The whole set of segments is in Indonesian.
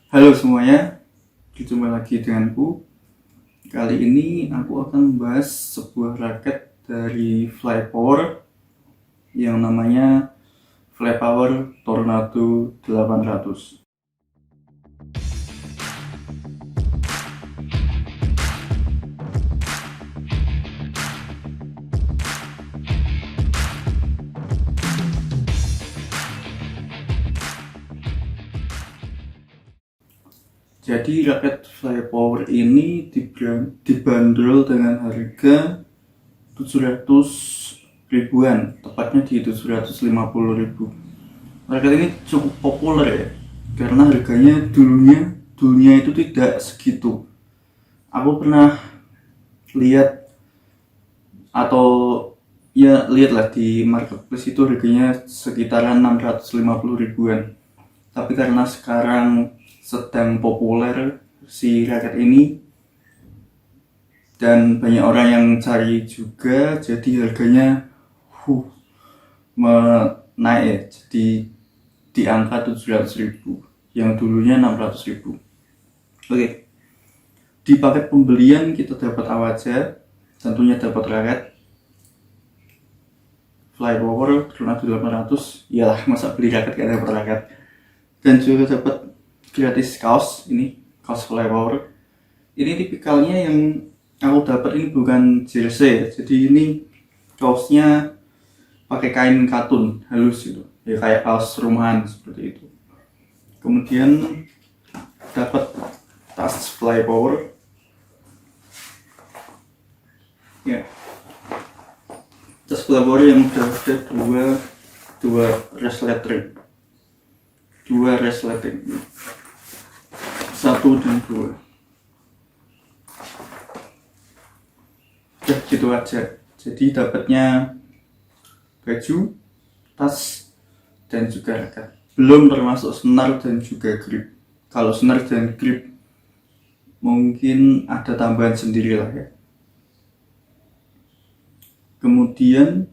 Halo semuanya, jumpa lagi denganku. Kali ini aku akan membahas sebuah raket dari Flypower yang namanya Flypower Tornado 800. Jadi raket Flypower ini dibanderol dengan harga 700 ribuan, tepatnya di 750 ribu. Raket ini cukup populer ya, karena harganya dulunya itu tidak segitu. Aku pernah lihat atau ya lihatlah di marketplace itu harganya sekitaran 650 ribuan. Tapi karena sekarang sedang populer si raket ini dan banyak orang yang cari juga, jadi harganya naik ya, jadi di angka 700 ribu yang dulunya 600 ribu. Oke, di paket pembelian kita dapat apa aja? Tentunya dapat raket Flypower Tornado 800. Iyalah, masa beli raket gak dapat raket. Dan juga dapat gratis kaos, ini kaos Flypower. Ini tipikalnya yang aku dapat ini bukan jersey ya, jadi ini kaosnya pakai kain katun halus gitu ya, kayak kaos rumahan seperti itu. Kemudian dapat tas Flypower ya, tas Flypower yang udah ada dua resleting, satu dan dua. Udah gitu aja. Jadi dapatnya baju, tas, dan juga raket. Belum termasuk senar dan juga grip. Kalau senar dan grip mungkin ada tambahan sendiri lah ya. Kemudian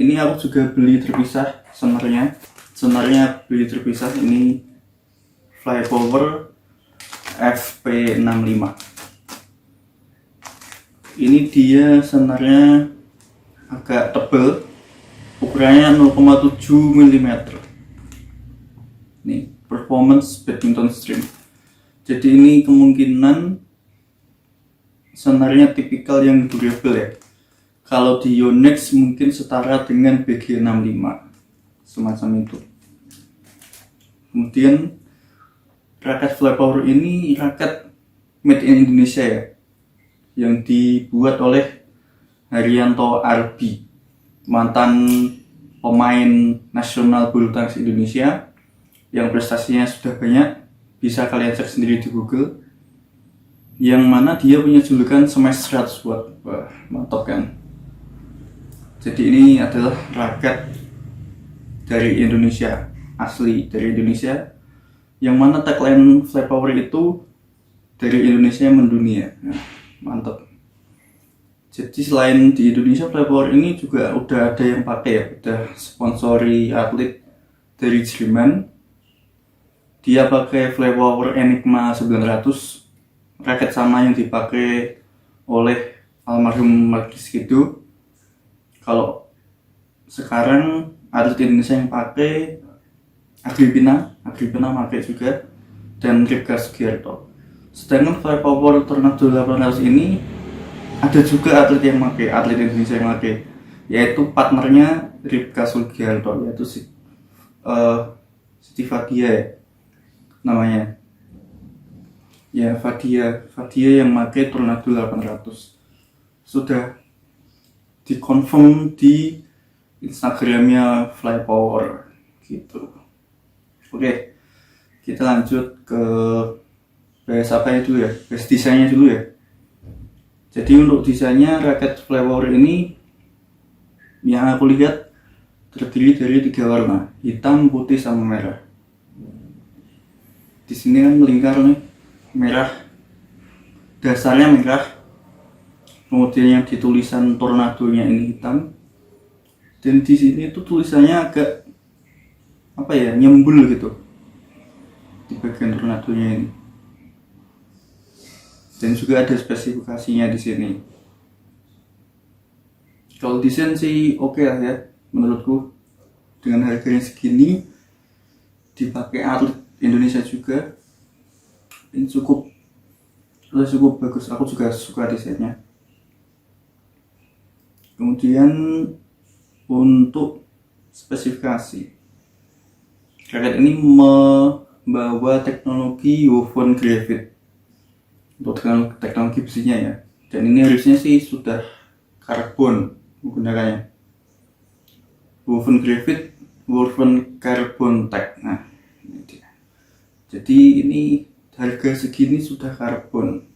ini aku juga beli terpisah senarnya. Senarnya beli terpisah, ini Flypower FP65. Ini dia senarnya agak tebal, ukurannya 0,7 mm. Nih, performance badminton stream. Jadi ini kemungkinan senarnya tipikal yang durable ya. Kalau di Yonex mungkin setara dengan BG65, semacam itu. Kemudian raket Flypower ini raket made in Indonesia ya, yang dibuat oleh Haryanto Arbi, mantan pemain nasional bulu tangkis Indonesia yang prestasinya sudah banyak, bisa kalian cek sendiri di Google, yang mana dia punya julukan Smash 100 watt. Wah, mantap kan. Jadi ini adalah raket dari Indonesia, asli dari Indonesia, yang mana tagline Flypower itu dari Indonesia mendunia. Nah, mantap. Jadi selain di Indonesia, Flypower ini juga udah ada yang pakai ya, udah sponsori atlet dari Jerman. Dia pakai Flypower Enigma 900, raket sama yang dipakai oleh almarhum Markis gitu. Kalau sekarang atlet Indonesia yang pakai Agripina pakai juga, dan Ripka Sugiarto. Sedangkan Flypower Tornado 800 ini ada juga atlet yang pakai, atlet Indonesia yang pakai, yaitu partnernya Ripka Sugiarto, yaitu Siti Fadia ya, namanya. Ya, Fadia yang pakai Tornado 800. Sudah dikonfirm di Instagramnya Flypower gitu. Oke, kita lanjut ke bahas apa dulu ya, bahas desainnya dulu ya. Jadi untuk desainnya raket Flypower ini yang aku lihat terdiri dari 3 warna, hitam, putih, sama merah. Di sini kan melingkar nih, merah, dasarnya merah. Kemudian yang di tulisan tornadonya ini hitam, dan di sini tuh tulisannya agak apa ya, nyembul gitu. di bagian tornadonya ini. Dan juga ada spesifikasinya di sini. Kalau desain sih oke lah ya, menurutku. Dengan harganya segini, dipakai atlet Indonesia juga, ini cukup bagus. Aku juga suka desainnya. Kemudian untuk spesifikasi, raket ini membawa teknologi woven graphite untuk teknologi besinya ya. Dan ini harusnya sih sudah karbon menggunakannya. Woven graphite, woven carbon tech. Nah, ini dia. Jadi ini harga segini sudah karbon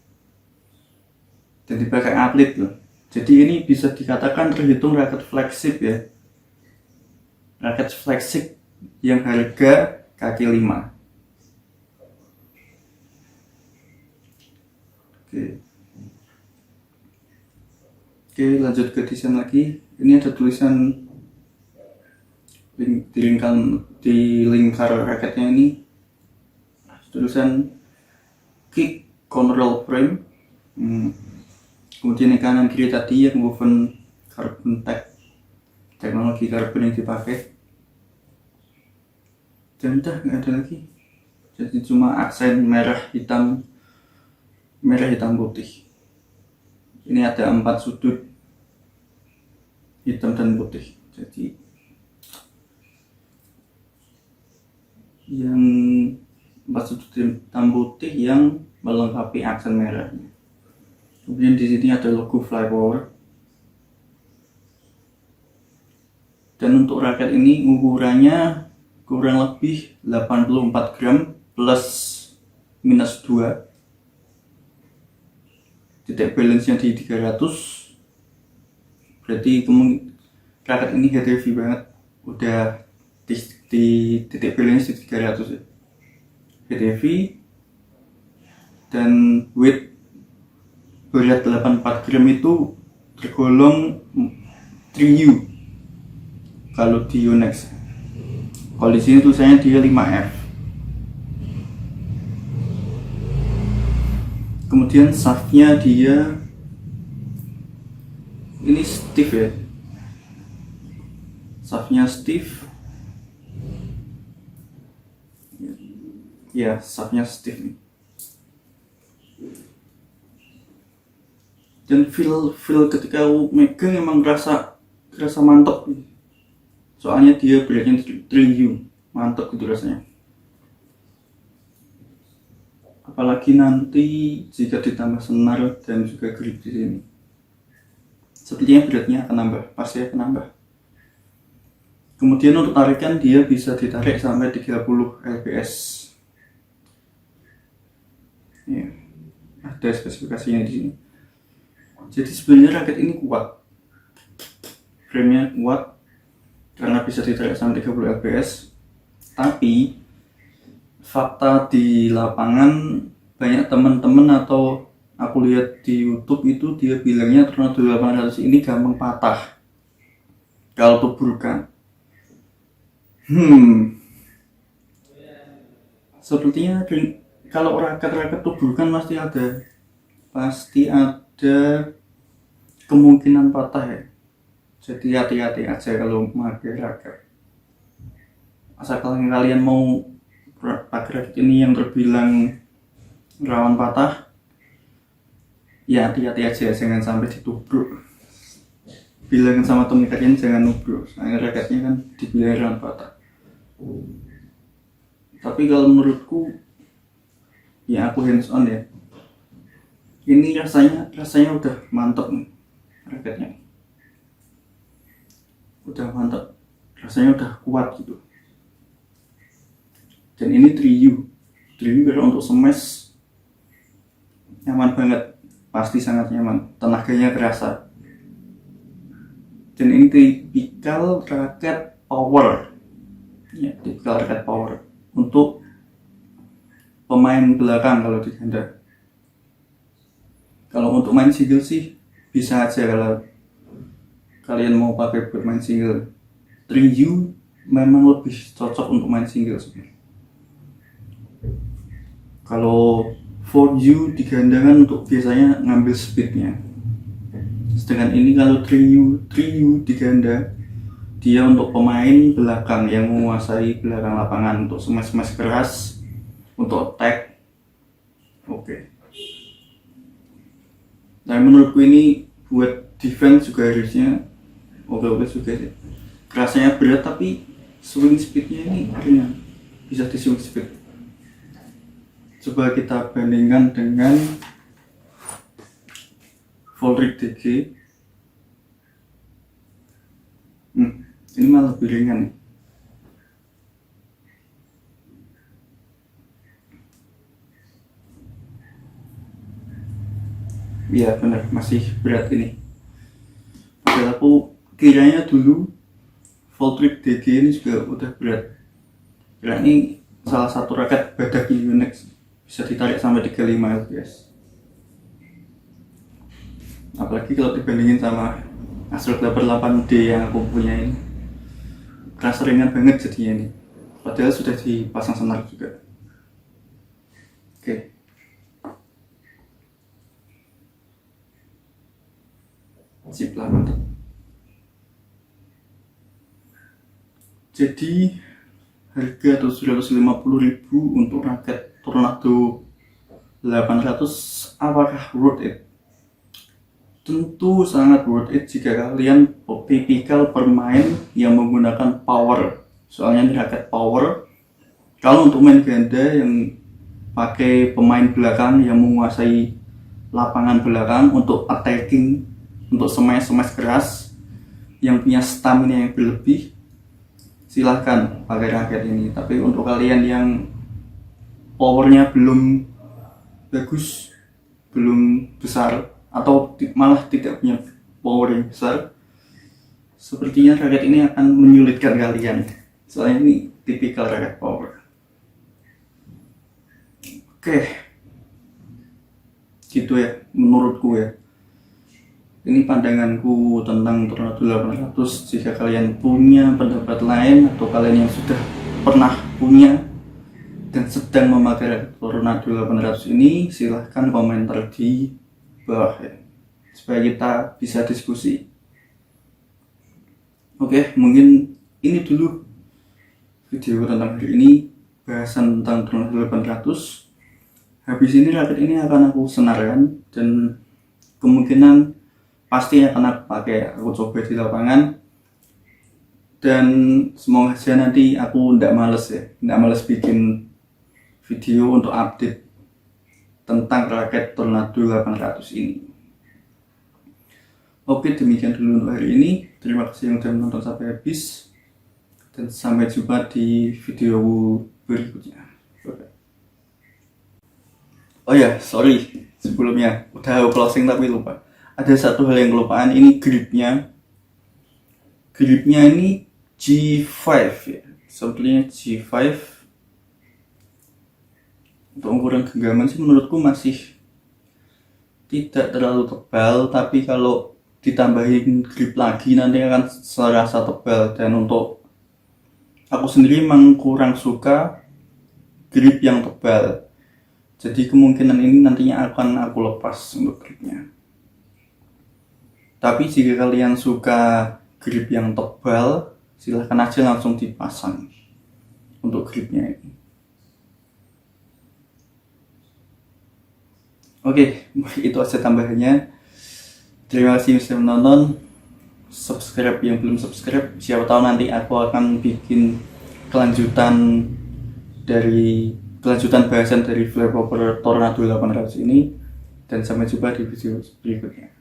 dan dipakai atlet loh. Jadi ini bisa dikatakan terhitung raket flagship ya. Raket flagship yang harga kaki 5. Oke, lanjut ke desain lagi. Ini ada tulisan di lingkar raketnya ini, tulisan kick control frame. Kemudian yang kanan kiri tadi yang woven carbon tech, teknologi karbon yang dipakai. Dan udah nggak ada lagi. Jadi cuma aksen merah hitam putih. Ini ada 4 sudut hitam dan putih. Jadi yang 4 sudut hitam putih yang melengkapi aksen merahnya. Kemudian di sini ada logo Flypower. Dan untuk raket ini ukurannya kurang lebih 84 gram plus minus 2. Titik balance-nya di 300. Berarti raket ini heavy banget. Udah di titik balance di 300 ya. Heavy dan weight berat 84 gram itu tergolong 3U kalau di Yonex. Kalau di sini tulisannya dia 5F. Kemudian shaftnya dia ini stiff ya. Shaftnya stiff. Ya, shaftnya stiff nih. Dan feel ketika megang emang rasa mantap. Soalnya dia beratnya 3U, mantap gitu rasanya. Apalagi nanti jika ditambah senar dan juga grip di sini, sepertinya beratnya akan nambah, pasti akan nambah. Kemudian untuk tarikan dia bisa ditarik sampai 30 lbs. Ya, ada spesifikasinya di sini. Jadi sebenarnya raket ini kuat, frame-nya kuat karena bisa ditarik sampai 30 lbs. Tapi fakta di lapangan, banyak teman-teman atau aku lihat di YouTube itu dia bilangnya Tornado 800 ini gampang patah kalau tubrukan. Sepertinya kalau raket tubrukan pasti ada kemungkinan patah ya. Jadi hati-hati aja kalau pakai raket. Asalkan kalian mau pakai raket ini yang terbilang rawan patah, ya hati-hati aja, jangan sampai ditubruk. Bilangin sama temen kalian jangan nubruk, soalnya raketnya kan dibilang rawan patah. Tapi kalau menurutku, ya aku hands on ya, ini rasanya udah mantap nih raketnya. Udah mantap, rasanya udah kuat gitu. Dan ini 3U kalau untuk smash nyaman banget, pasti sangat nyaman, tenaganya kerasa. Dan ini tipikal raket power ya, tipikal raket power untuk pemain belakang kalau di ganda. Kalau untuk main single sih bisa aja kalau kalian mau pakai buat main single. 3U memang lebih cocok untuk main single sebenarnya. Kalau 4U digandakan untuk biasanya ngambil speednya, sedangkan ini kalau 3U diganda dia untuk pemain belakang yang menguasai belakang lapangan, untuk smash keras, untuk attack. Oke. Nah, menurutku ini buat defense juga harusnya oke juga sih. Kerasanya berat tapi swing speednya ini ringan, bisa di swing speed. Coba kita bandingkan dengan Voltric DG. Ini malah lebih ringan nih. Iya benar, masih berat ini. Padahal aku kiranya dulu Voltric DG ini juga udah berat. Kira ini salah satu raket badak Yonex, bisa ditarik sampai 35 lbs. Apalagi kalau dibandingin sama Astro 88D yang aku punya ini, kerasa ringan banget jadinya ini. Padahal sudah dipasang senar juga. Oke. Sip lah, mantap. Jadi harga 750.000 untuk raket Tornado 800, apakah worth it? Tentu sangat worth it jika kalian tipikal pemain yang menggunakan power. Soalnya ini raket power. Kalau untuk main ganda yang pakai pemain belakang yang menguasai lapangan belakang untuk attacking, untuk smash keras, yang punya stamina yang berlebih, silahkan pakai raket ini. Tapi untuk kalian yang powernya belum bagus, belum besar, atau malah tidak punya power yang besar, sepertinya raket ini akan menyulitkan kalian. Soalnya ini tipikal raket power. Oke, gitu ya menurutku ya. Ini pandanganku tentang Tornado 800. Jika kalian punya pendapat lain atau kalian yang sudah pernah punya dan sedang memakai Tornado 800 ini, silahkan komentar di bawah ya, supaya kita bisa diskusi. Oke, mungkin ini dulu video tentang hari ini, bahasan tentang Tornado 800. Habis ini raket ini akan aku senarkan dan kemungkinan pasti akan aku pakai, aku coba di lapangan, dan semoga saja nanti aku tidak males bikin video untuk update tentang raket Tornado 800 ini. Oke, demikian dulu untuk hari ini. Terima kasih yang sudah menonton sampai habis, dan sampai jumpa di video berikutnya. Oh ya, sorry sebelumnya, udah closing tapi lupa. Ada satu hal yang kelupaan, ini gripnya ini G5 ya, sebetulnya G5. Untuk ukuran genggaman sih menurutku masih tidak terlalu tebal, tapi kalau ditambahin grip lagi nanti akan serasa tebal. Dan untuk aku sendiri memang kurang suka grip yang tebal, jadi kemungkinan ini nantinya akan aku lepas untuk gripnya. Tapi jika kalian suka grip yang tebal, silahkan aja langsung dipasang untuk gripnya ini. Oke, itu aja tambahannya. Terima kasih sudah menonton. Subscribe yang belum subscribe, siapa tahu nanti aku akan bikin kelanjutan bahasan dari Flare Popper Tornado 800 ini. Dan sampai jumpa di video berikutnya.